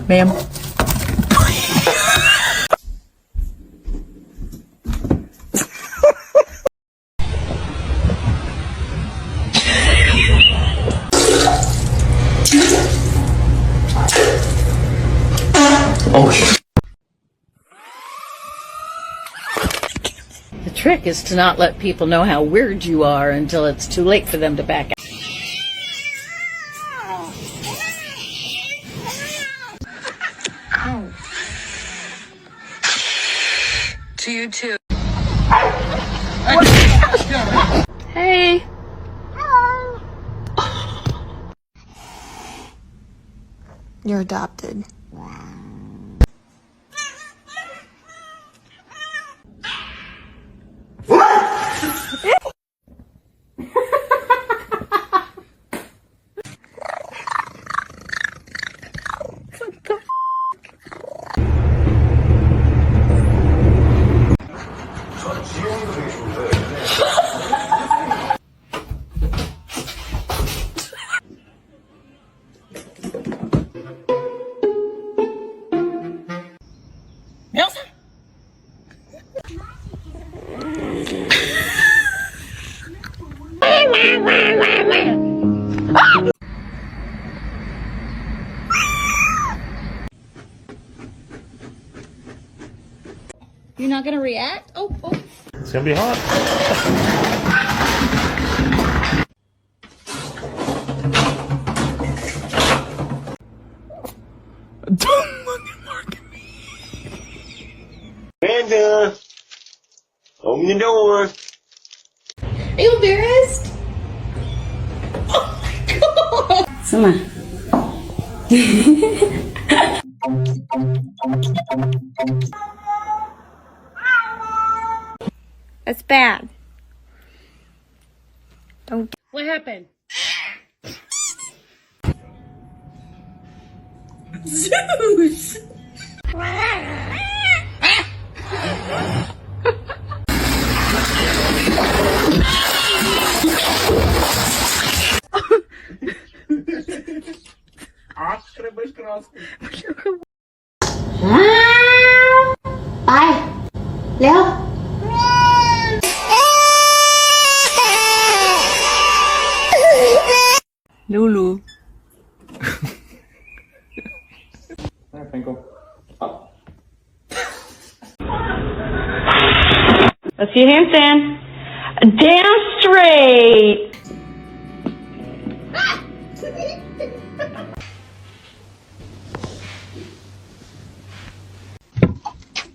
Ma'am. Oh shit. The trick is to not let people know how weird you are until it's too late for them to back out. To you too. Hey. You're adopted. You're not gonna react? Oh. It's gonna be hot. Don't look at me. Amanda, open the door. Are you embarrassed? Oh my god! Sama. That's bad. Don't. What happened? Zeus! Bye. Leo. Lulu. Let's see a handstand. Damn straight.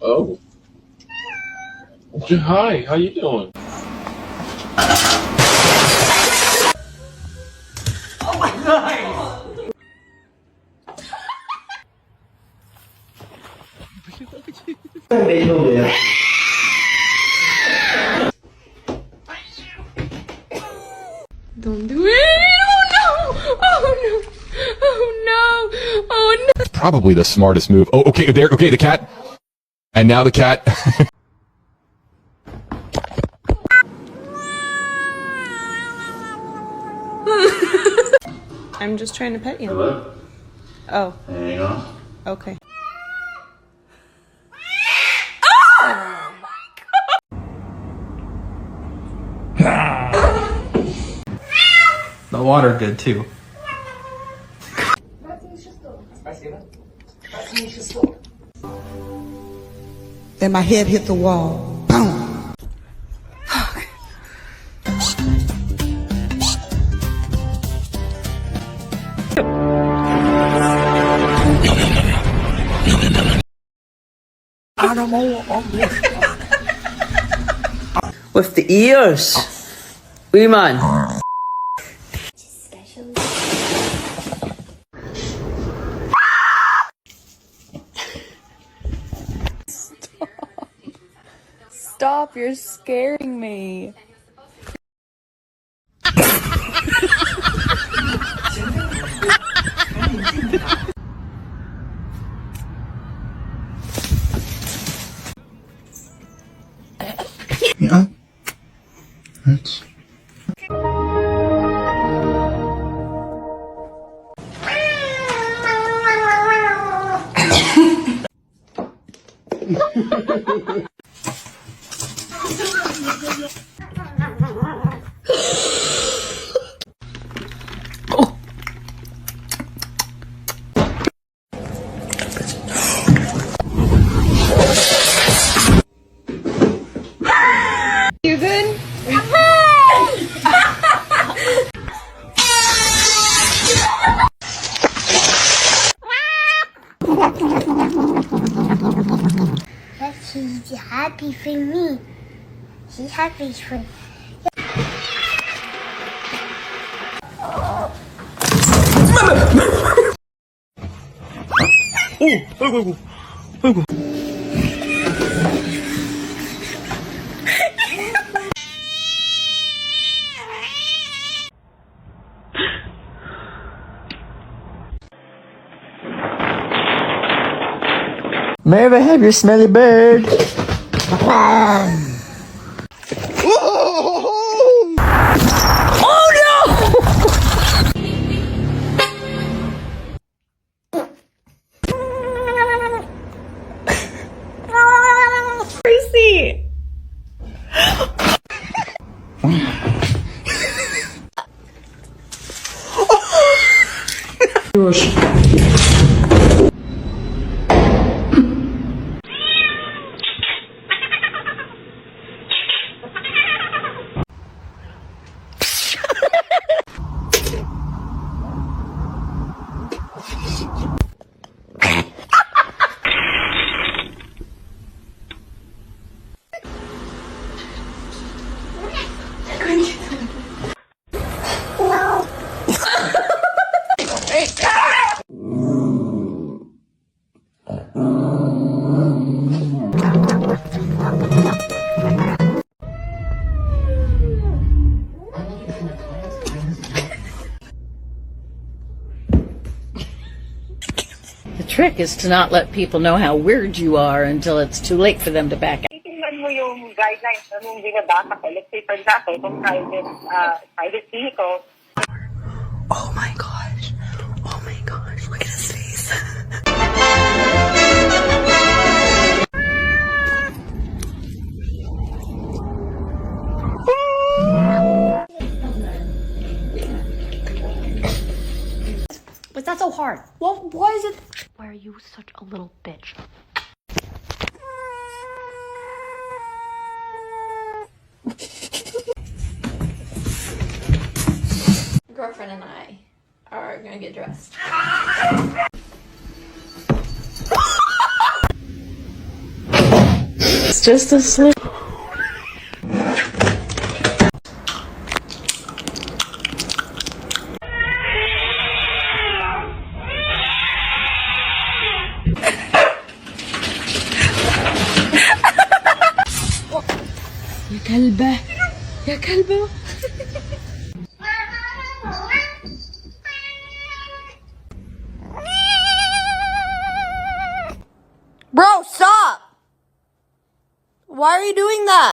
Oh. Hi, how you doing? Oh my god! Don't do it. Oh no. Oh no. Oh no. Oh no. Probably the smartest move. Oh, okay, there. Okay, the cat. And now the cat. I'm just trying to pet you. Hello? Oh. Hang on. Okay. The water good too. Then my head hit the wall. Boom. With the ears. Wee man. Stop, you're scaring me. Yeah. That's... You good? She's happy for me. She's happy for me. May I have your smelly bird? Tracy! The trick is to not let people know how weird you are until it's too late for them to back out. Titingnan mo yung guidelines na nung binabasa ko. Let's say, for example, kung private vehicle. Oh my gosh. Oh my gosh. Look at his face. What's that so hard? Well, why is it? Why are you such a little bitch? Girlfriend and I are gonna get dressed. It's just a slip. يا كلبة يا كلبة. Bro, stop! Why are you doing that?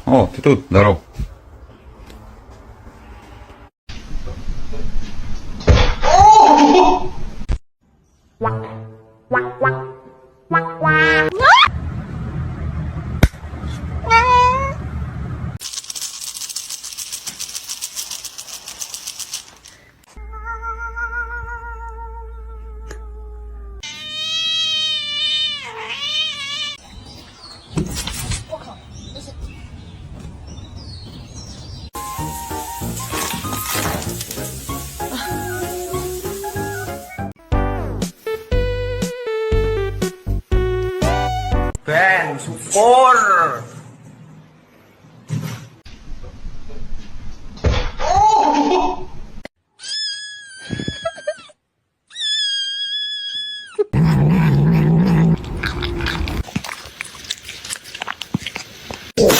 О, ты тут, здоров. Ben, support!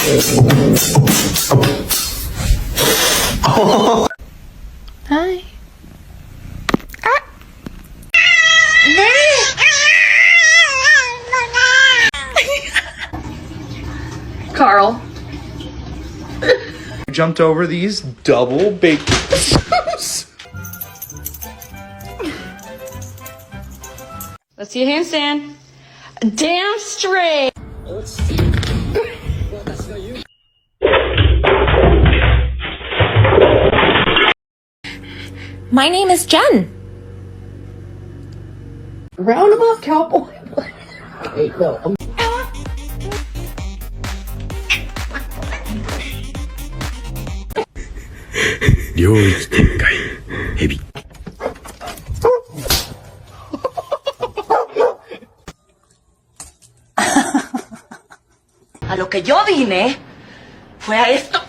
Hi. Carl. Jumped over these double baked potatoes. Let's see a handstand. Damn straight. My name is Jen. Roundabout cowboy. Okay, no. A lo que yo vine fue a esto.